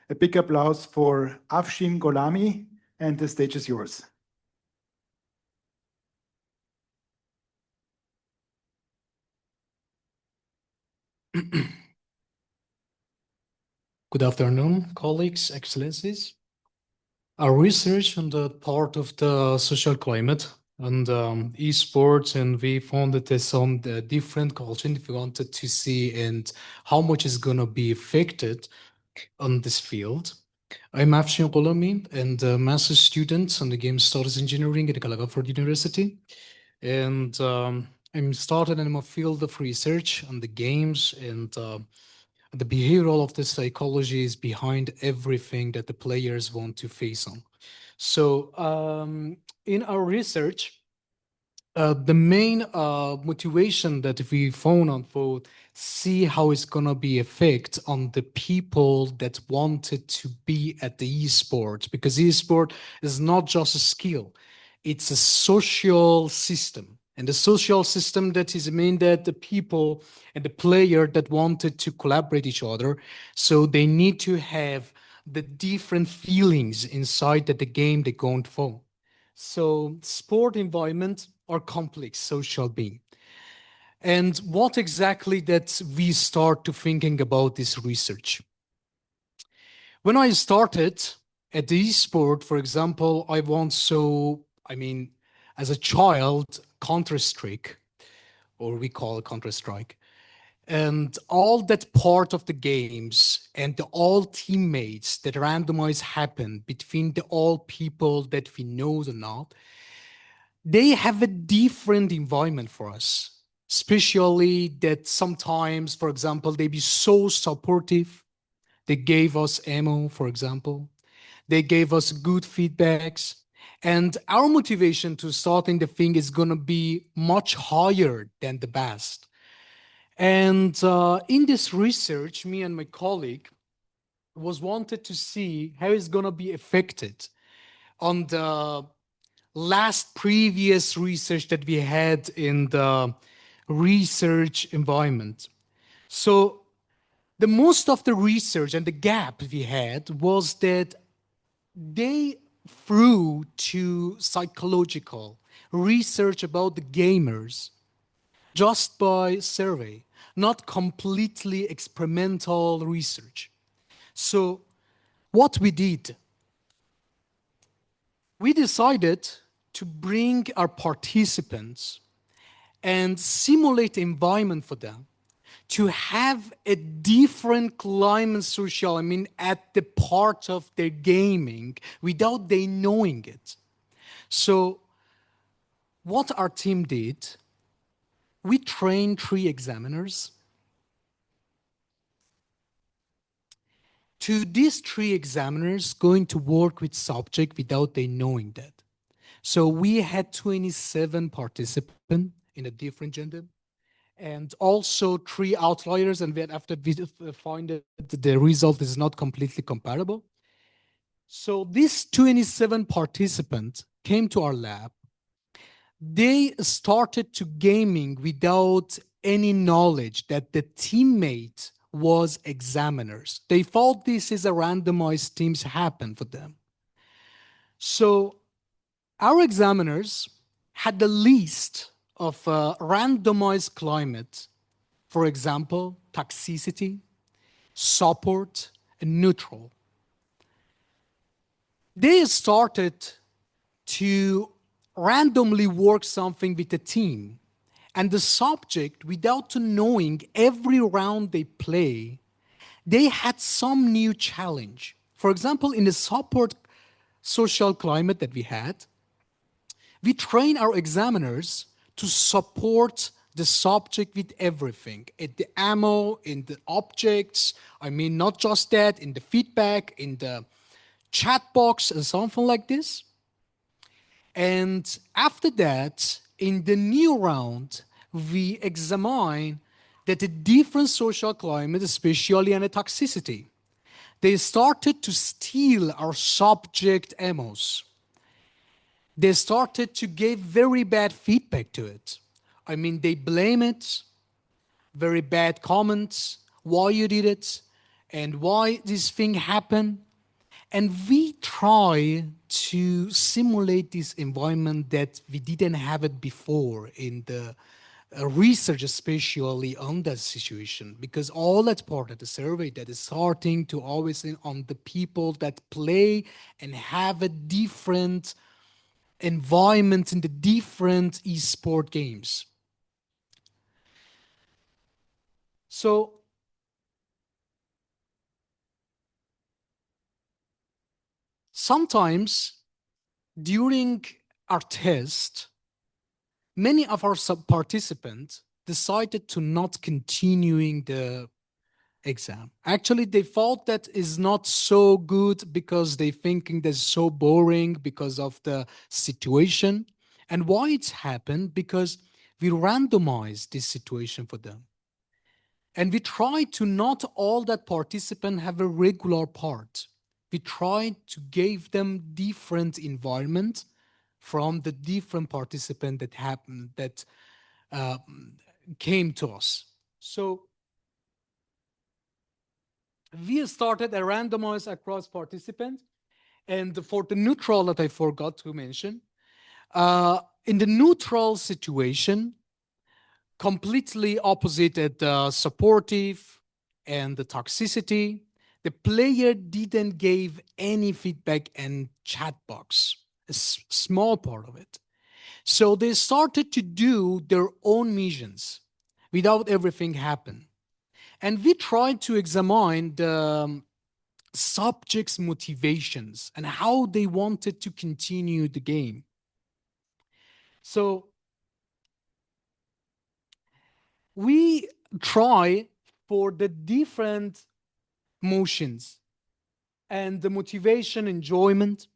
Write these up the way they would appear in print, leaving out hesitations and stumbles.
A big applause for Afshin Gholami, and the stage is yours. Good afternoon, colleagues, excellencies. Our research on the part of the social climate and esports, and we found that there's some different culture we wanted to see and how much is going to be affected on this field. I'm Afshin Gholami and a master's student on the Game Studies Engineering at Calgary University. And I'm started in my field of research on the games and the behavioral of the psychology is behind everything that the players want to face on. So in our research, the main motivation that we found on for see how it's gonna be effect on the people that wanted to be at the esport, because esport is not just a skill, it's a social system. And the social system that is mean that the people and the player that wanted to collaborate each other, so they need to have the different feelings inside that the game they're going for. So sport environment are complex social being. And what exactly that we start to thinking about this research? When I started at the esport, for example, as a child, Counter-Strike, or we call it Counter-Strike, and all that part of the games and the all teammates that randomize happen between the all people that we know or not, they have a different environment for us, especially that sometimes, for example, they be so supportive. They gave us ammo, for example. They gave us good feedbacks. And our motivation to starting the thing is going to be much higher than the best. And in this research, me and my colleague was wanted to see how it's going to be affected on the last previous research that we had in the research environment. So the most of the research and the gap we had was that they threw to psychological research about the gamers just by survey, not completely experimental research. So what we did, we decided to bring our participants and simulate environment for them to have a different climate social, at the part of their gaming without they knowing it. So what our team did, we trained 3 examiners. To these 3 examiners going to work with subject without they knowing that. So we had 27 participants in a different gender, and also 3 outliers, and then after we find that the result is not completely comparable. So these 27 participants came to our lab. They started to gaming without any knowledge that the teammate was examiners. They thought this is a randomized teams happen for them. So our examiners had the list of randomized climate, for example, toxicity, support, and neutral. They started to randomly work something with the team, and the subject, without knowing every round they play, they had some new challenge. For example, in the support social climate that we had, we train our examiners to support the subject with everything, in the ammo, in the objects, not just that, in the feedback, in the chat box and something like this. And after that, in the new round, we examine that the different social climate, especially on the toxicity, they started to steal our subject ammos. They started to give very bad feedback to it. They blame it, very bad comments, why you did it, and why this thing happened. And we try to simulate this environment that we didn't have it before in the research, especially on that situation, because all that part of the survey that is starting to always on the people that play and have a different environment in the different esport games. So sometimes during our test, many of our participants decided to not continuing the exam. Actually, they thought that is not so good because they thinking that's so boring because of the situation. And why it's happened? Because we randomized this situation for them. And we try to not all that participant have a regular part. We try to give them different environment from the different participant that happened that uh, came to us. So we started a randomized across participants. And for the neutral that I forgot to mention, in the neutral situation, completely opposite at the supportive and the toxicity, the player didn't give any feedback and chat box, a small part of it. So they started to do their own missions without everything happen. And we tried to examine the subjects' motivations and how they wanted to continue the game. So we try for the different motions and the motivation, enjoyment,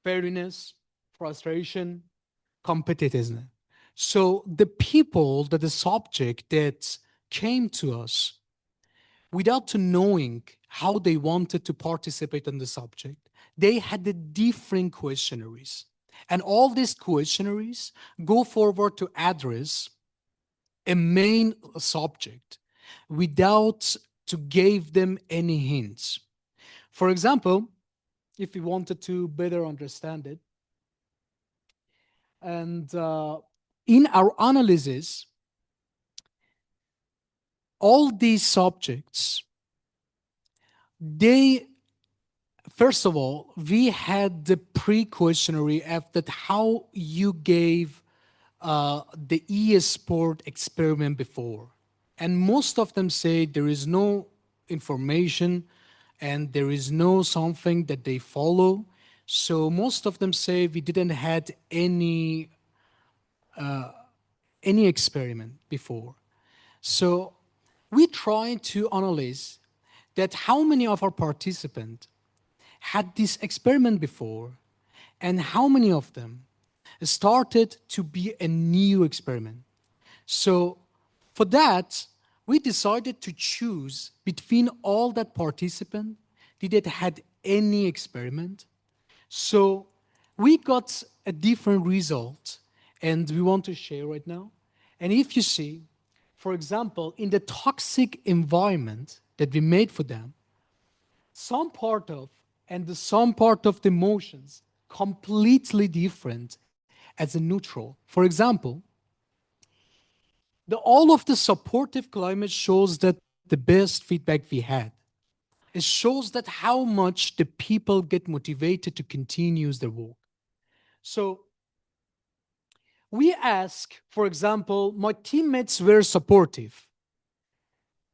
fairness, frustration, competitiveness. So the people that the subject that came to us without knowing how they wanted to participate in the subject, they had the different questionnaires. And all these questionnaires go forward to address a main subject without to give them any hints. For example, if we wanted to better understand it, and in our analysis, all these subjects, they first of all, we had the pre-questionnaire after how you gave the e-sport experiment before. And most of them say there is no information and there is no something that they follow. So most of them say we didn't had any experiment before. So we try to analyze that how many of our participants had this experiment before and how many of them started to be a new experiment. So for that, we decided to choose between all that participant did it had any experiment. So we got a different result and we want to share right now. And if you see, for example, in the toxic environment that we made for them, some part of and some part of the emotions completely different as a neutral. For example, all of the supportive climate shows that the best feedback we had. It shows that how much the people get motivated to continue their work. So we ask, for example, my teammates were supportive.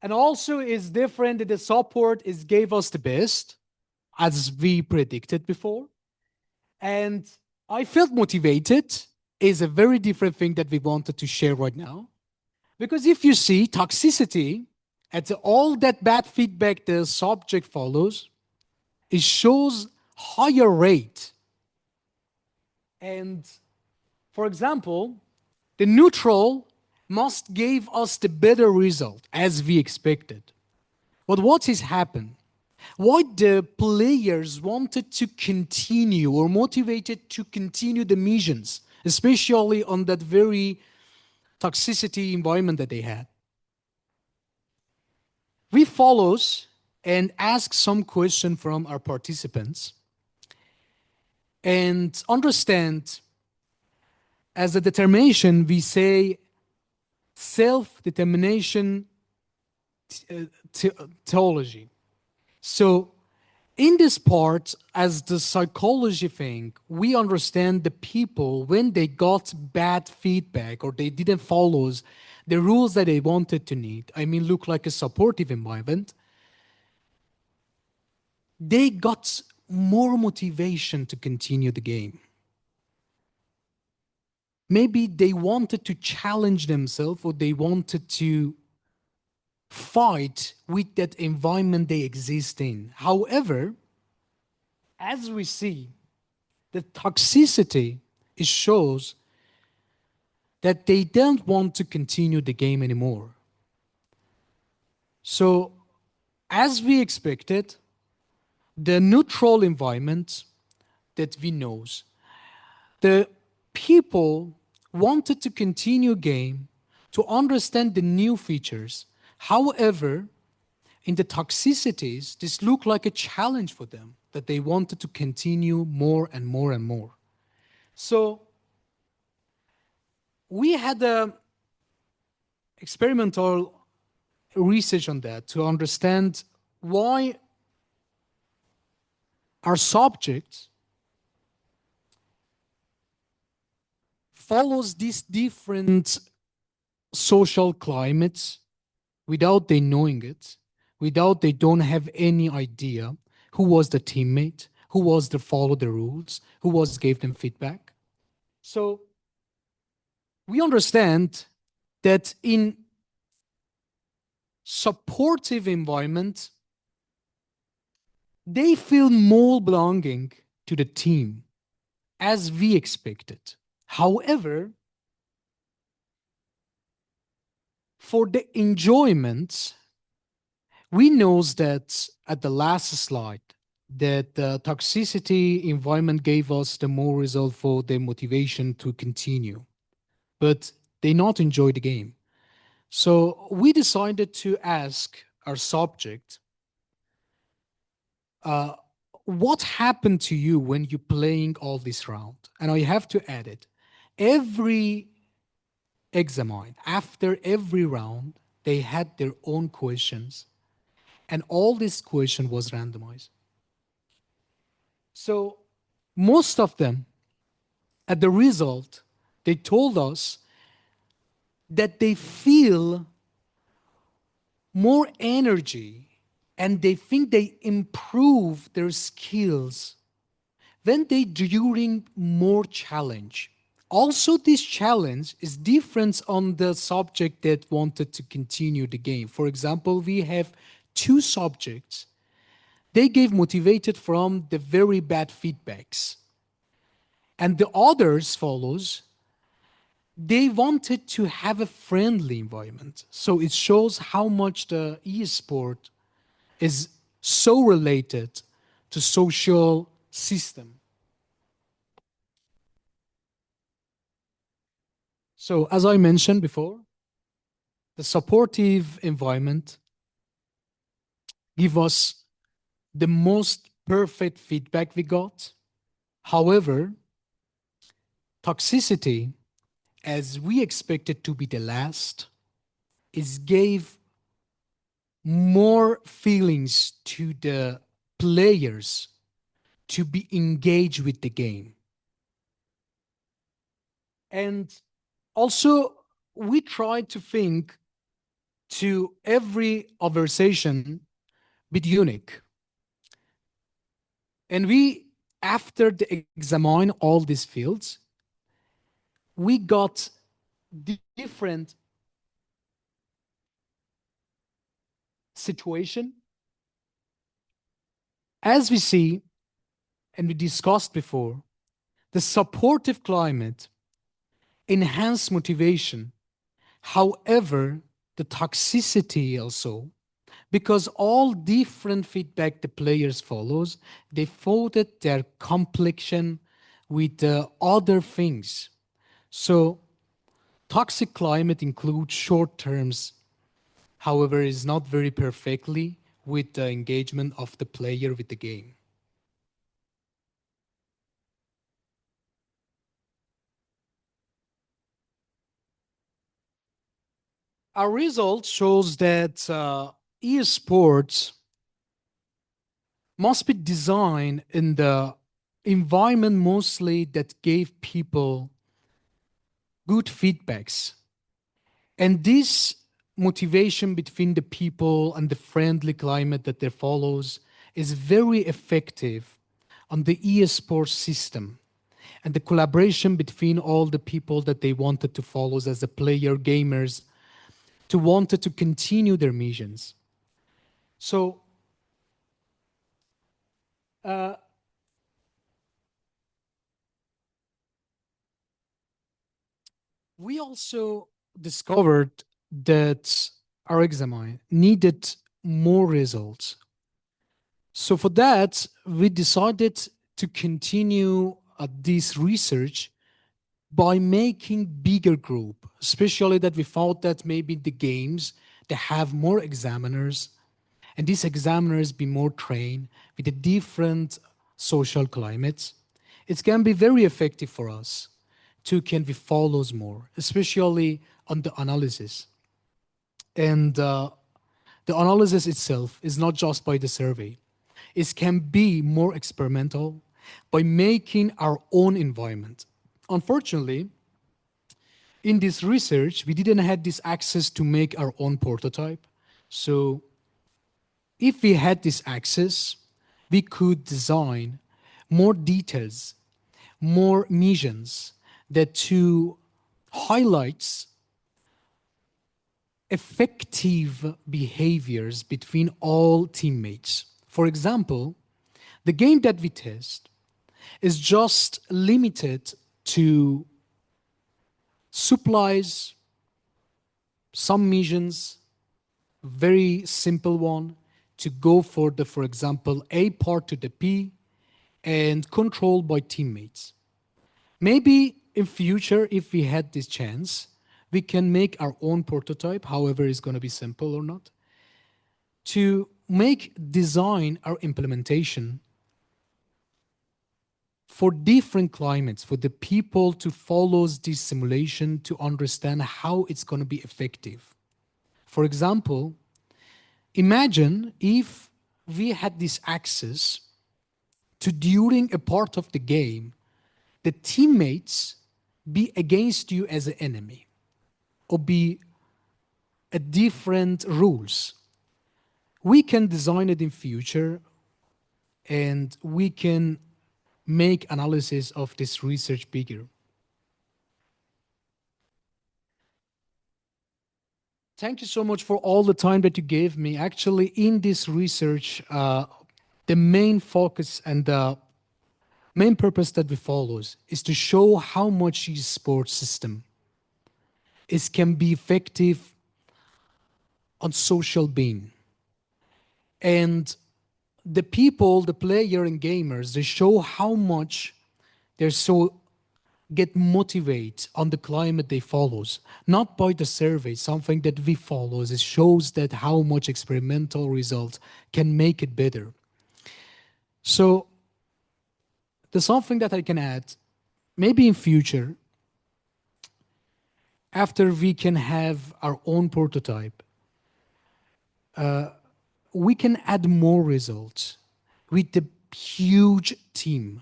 And also is different that the support is gave us the best, as we predicted before. And I felt motivated is a very different thing that we wanted to share right now. Because if you see toxicity, at all that bad feedback the subject follows, it shows higher rate. And for example, the neutral must give us the better result as we expected. But what has happened? Why the players wanted to continue or motivated to continue the missions, especially on that very toxicity environment that they had? We follows and ask some question from our participants and understand as a determination, we say self-determination theology. So in this part, as the psychology thing, we understand the people when they got bad feedback or they didn't follow the rules that they wanted to need. I mean, look like a supportive environment. They got more motivation to continue the game. Maybe they wanted to challenge themselves or they wanted to fight with that environment they exist in. However, as we see, the toxicity it shows that they don't want to continue the game anymore. So, as we expected, the neutral environment that we know, the people wanted to continue game to understand the new features. However, in the toxicities, this looked like a challenge for them that they wanted to continue more and more and more. So we had a experimental research on that to understand why our subjects follows these different social climates without they knowing it, without they don't have any idea who was the teammate, who was the follow the rules, who was gave them feedback. So we understand that in supportive environment, they feel more belonging to the team as we expected. However, for the enjoyment, we know that at the last slide, that the toxicity environment gave us the more result for the motivation to continue, but they not enjoy the game. So we decided to ask our subject, what happened to you when you're playing all this round? And I have to add it. Every examine, after every round, they had their own questions. And all this question was randomized. So most of them, at the result, they told us that they feel more energy and they think they improve their skills when they during more challenge. Also, this challenge is different on the subject that wanted to continue the game. For example, we have two subjects. They gave motivated from the very bad feedbacks. And the others follows, they wanted to have a friendly environment. So it shows how much the e-sport is so related to social system. So as I mentioned before, the supportive environment give us the most perfect feedback we got. However, toxicity, as we expected to be the last, is gave more feelings to the players to be engaged with the game. And also, we try to think to every conversation be unique. And we, after the examine all these fields, we got different situation. As we see, and we discussed before, the supportive climate enhance motivation. However, the toxicity also, because all different feedback the players follows, they folded their complexion with other things. So toxic climate includes short terms, however, is not very perfectly with the engagement of the player with the game. Our result shows that esports must be designed in the environment mostly that gave people good feedbacks. And this motivation between the people and the friendly climate that there follows is very effective on the esports system and the collaboration between all the people that they wanted to follow as a player gamers to wanted to continue their missions. So we also discovered that our exam needed more results. So for that, we decided to continue this research by making bigger group, especially that we thought that maybe the games they have more examiners and these examiners be more trained with the different social climates. It can be very effective for us to can be follows more, especially on the analysis. And the analysis itself is not just by the survey. It can be more experimental by making our own environment. Unfortunately, in this research, we didn't have this access to make our own prototype. So if we had this access, we could design more details, more missions that to highlights effective behaviors between all teammates. For example, the game that we test is just limited to supplies, some missions, very simple one, to go for the, for example, A part to the P and controlled by teammates. Maybe in future, if we had this chance, we can make our own prototype, however it's going to be simple or not, to make design our implementation for different climates, for the people to follow this simulation to understand how it's going to be effective. For example, imagine if we had this access to during a part of the game, the teammates be against you as an enemy or be a different rules. We can design it in future and we can make analysis of this research bigger. Thank you so much for all the time that you gave me. Actually, in this research, the main focus and the main purpose that we follow is to show how much sports system can be effective on social being. And the people, the player and gamers, they show how much they're so get motivated on the climate they follows, not by the survey, something that we follows. It shows that how much experimental result can make it better. So there's something that I can add, maybe in future, after we can have our own prototype, we can add more results with the huge team.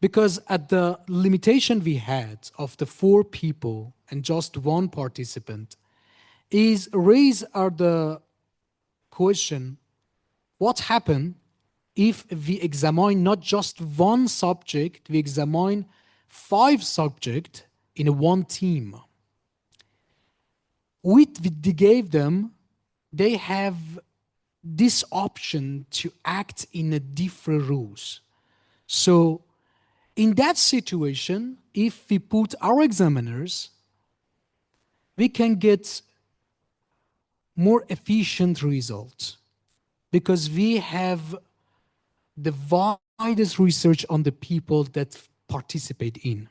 Because at the limitation we had of the 4 people and just 1 participant, is raise are the question, what happen if we examine not just 1 subject, we examine 5 subjects in 1 team? We gave them, they have this option to act in a different rules. So in that situation, if we put our examiners, we can get more efficient results because we have the widest research on the people that participate in.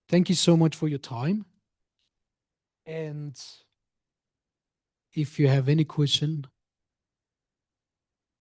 Thank you so much for your time. And if you have any question,